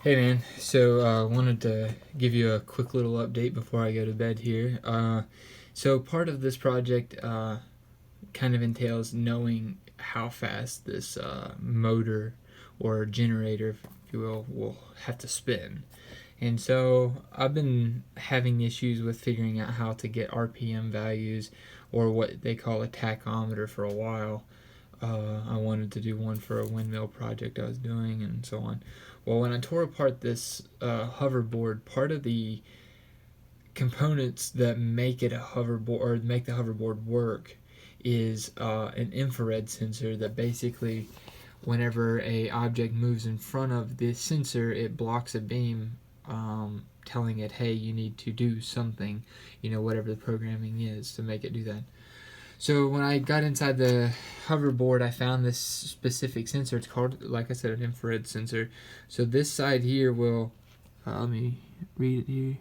Hey man, so wanted to give you a quick little update before I go to bed here. So part of this project kind of entails knowing how fast this motor or generator, if you will have to spin. And so I've been having issues with figuring out how to get RPM values or what they call a tachometer for a while. I wanted to do one for a windmill project I was doing and so on. Well, when I tore apart this hoverboard, part of the components that make it a hoverboard or make the hoverboard work is an infrared sensor that basically whenever a object moves in front of this sensor, it blocks a beam telling it, hey, you need to do something, whatever the programming is to make it do that. So when I got inside the hoverboard, I found this specific sensor. It's called, like I said, an infrared sensor. So this side here will, let me read it here.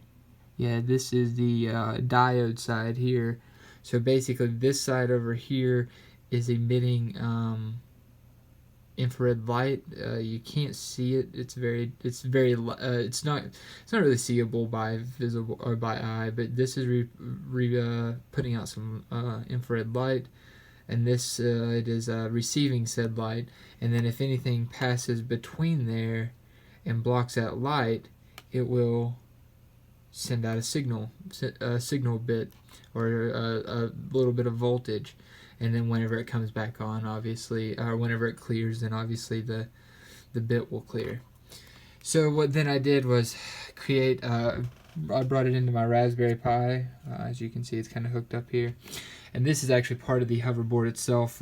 Yeah, this is the diode side here. So basically this side over here is emitting infrared light. You can't see it. It's not really seeable by visible or by eye. But this is putting out some infrared light, and this it is receiving said light. And then if anything passes between there and blocks that light, it will send out a signal bit or a little bit of voltage, and then whenever it comes back on, obviously, or whenever it clears, then obviously the bit will clear. So what then I did was create. I brought it into my Raspberry Pi. As you can see, it's kind of hooked up here, and this is actually part of the hoverboard itself.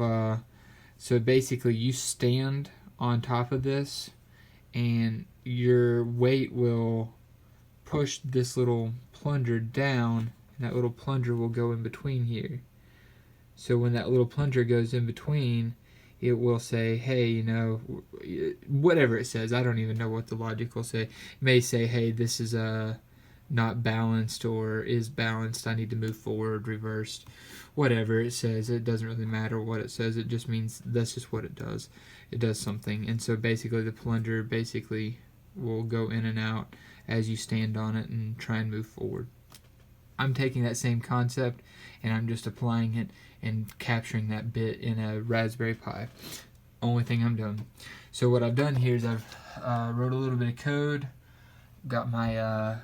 So basically, you stand on top of this, and your weight will push this little plunger down, and that little plunger will go in between here. So when that little plunger goes in between, it will say, hey, whatever it says. I don't even know what the logic will say. It may say, hey, this is not balanced or is balanced. I need to move forward, reversed. Whatever it says, it doesn't really matter what it says. It just means that's just what it does. It does something. And so basically the plunger basically will go in and out as you stand on it and try and move forward. I'm taking that same concept and I'm just applying it and capturing that bit in a Raspberry Pi. Only thing I'm doing. So what I've done here is I've wrote a little bit of code, got my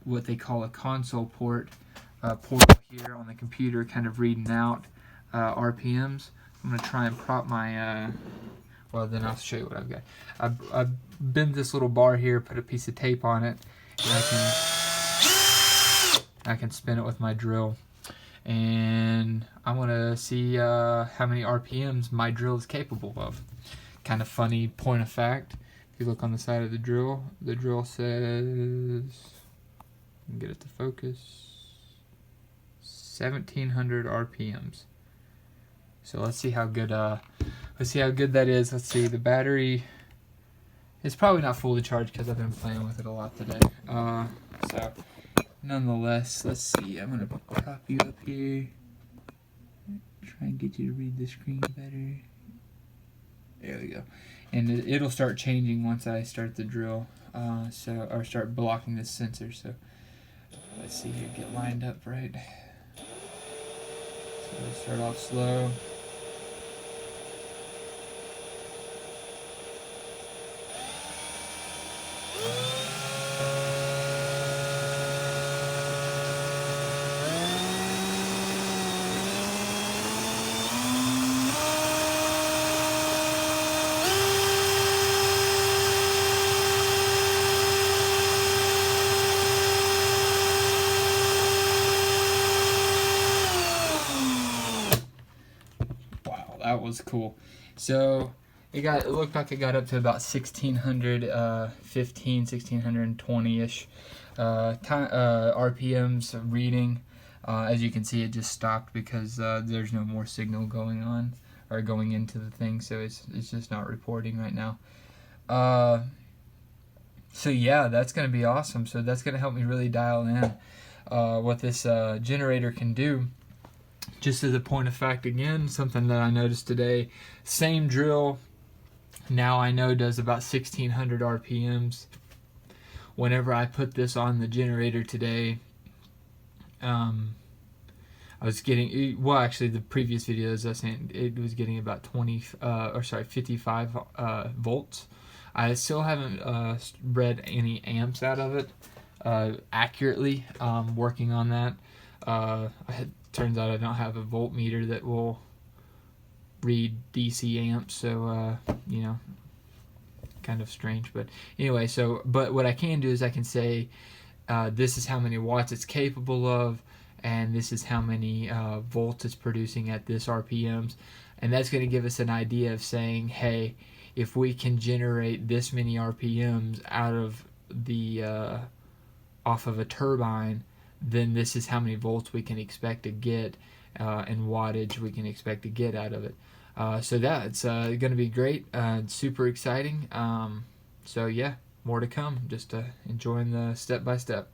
what they call a console portal here on the computer, kind of reading out RPMs. I'm going to try and prop my well, then I'll show you what I've got. I've bent this little bar here, put a piece of tape on it, and I can spin it with my drill. And I want to see how many RPMs my drill is capable of. Kind of funny point of fact. If you look on the side of the drill says, get it to focus, 1700 RPMs. So let's see how good that is. Let's see, the battery is probably not fully charged because I've been playing with it a lot today. So nonetheless, let's see. I'm gonna prop you up here. Try and get you to read the screen better. There we go. And it'll start changing once I start the drill. Or start blocking this sensor. So let's see here. Get lined up right. So we'll start off slow. That was cool. So it looked like it got up to about 1615, 1620-ish RPMs reading. As you can see, it just stopped because there's no more signal going on or going into the thing, so it's just not reporting right now. So yeah, that's going to be awesome. So that's going to help me really dial in what this generator can do. Just as a point of fact, again, something that I noticed today, same drill, now I know does about 1600 RPMs. whenever I put this on the generator today, I was getting, well, actually the previous videos I was saying it was getting about 55 volts. I still haven't read any amps out of it accurately. Working on that. Turns out I don't have a voltmeter that will read DC amps, so kind of strange. But anyway, but what I can do is I can say this is how many watts it's capable of, and this is how many volts it's producing at this RPMs, and that's going to give us an idea of saying, hey, if we can generate this many RPMs out of the off of a turbine, then this is how many volts we can expect to get and wattage we can expect to get out of it. So that's going to be great. Super exciting. So yeah, more to come. Just enjoying the step by step.